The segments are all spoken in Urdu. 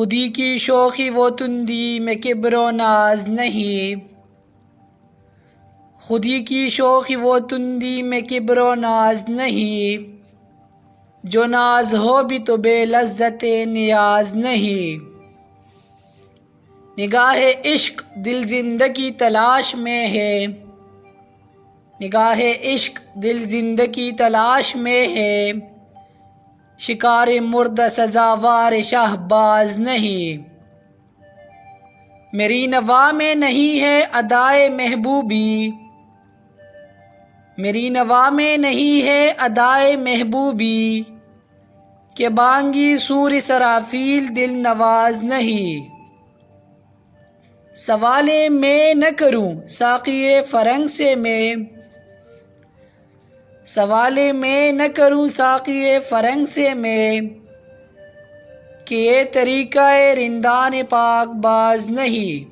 خودی کی شوخی و تندی میں کبر و ناز نہیں، خودی کی شوخی و تندی میں کبر و ناز نہیں، جو ناز ہو بھی تو بے لذت نیاز نہیں۔ نگاہ عشق دل زندگی تلاش میں ہے، نگاہ عشق دل زندگی تلاش میں ہے، شکار مرد سزاوار شہباز نہیں۔ میری نوا میں نہیں ہے ادائے محبوبی، میری نوا میں نہیں ہے ادائے محبوبی، کہ بانگی سور سرافیل دل نواز نہیں۔ سوال میں نہ کروں ساقی فرنگ سے میں، سوال میں نہ کروں ساقی فرنگ سے میں، کہ یہ طریقہ رندان پاک باز نہیں۔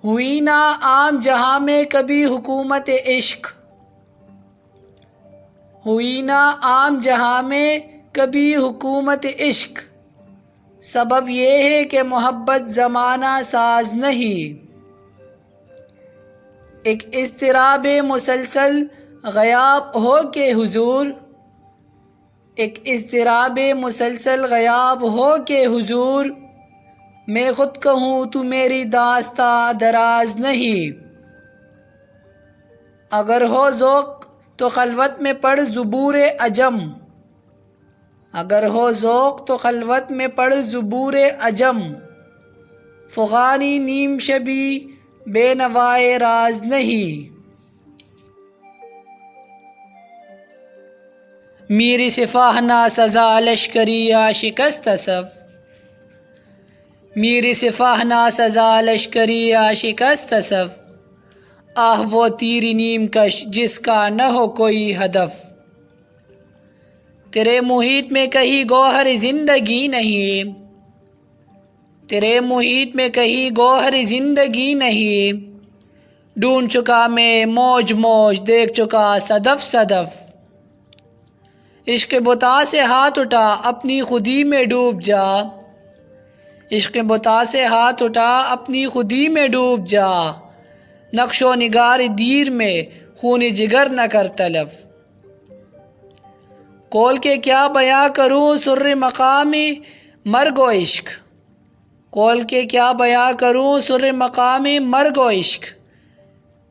ہوئی نہ عام جہاں میں کبھی حکومت عشق، ہوئی نہ عام جہاں میں کبھی حکومت عشق، سبب یہ ہے کہ محبت زمانہ ساز نہیں۔ ایک اضطراب مسلسل غیاب ہو کے حضور، ایک اضطراب مسلسل غیاب ہو کے حضور، میں خود کہوں تو میری داستاں دراز نہیں۔ اگر ہو ذوق تو خلوت میں پڑھ زبور عجم، اگر ہو ذوق تو خلوت میں پڑھ زبور عجم، فغانی نیم شبی بے نوائے راز نہیں۔ میری سپاہ نا سزا لشکری شکست صف، میری سپاہ نا سزا لشکری شکست صف، آہ وہ تیری نیم کش جس کا نہ ہو کوئی ہدف۔ تیرے محیط میں کہیں گوہر زندگی نہیں، تیرے محیط میں کہیں گوہر زندگی نہیں، ڈھونڈ چکا میں موج موج دیکھ چکا صدف صدف۔ عشق بتا سے ہاتھ اٹھا اپنی خودی میں ڈوب جا، عشق بتا سے ہاتھ اٹھا اپنی خودی میں ڈوب جا، نقش و نگار دیر میں خون جگر نہ کر تلف۔ کھول کے کیا بیاں کروں سر مقام مرگ و عشق، کھول کے کیا بیاں کروں سر مقام مرگ و عشق،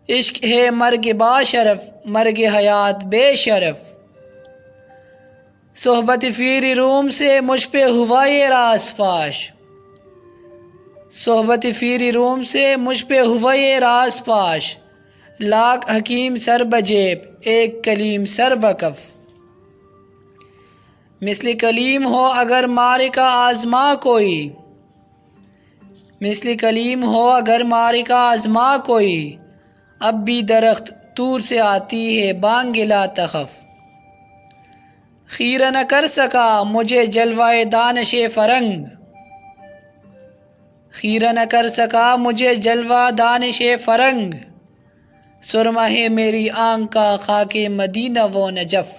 عشق ہے مرگ با شرف مرگ حیات بے شرف۔ صحبت پیر روم سے مجھ پہ ہوا یہ راز فاش، صحبت پیر روم سے مجھ پہ ہوا یہ راز فاش، لاکھ حکیم سر بجیب ایک کلیم سر بکف۔ مثل کلیم ہو اگر معرکہ آزما کوئی، مثل کلیم ہو اگر معرکہ آزما کوئی، اب بھی درخت طور سے آتی ہے بانگ لا تخف۔ خیرہ نہ کر سکا مجھے جلوہ دانش فرنگ، خیرہ نہ کر سکا مجھے جلوہ دانش فرنگ، سرمہ ہے میری آنکھ کا خاک مدینہ و نجف۔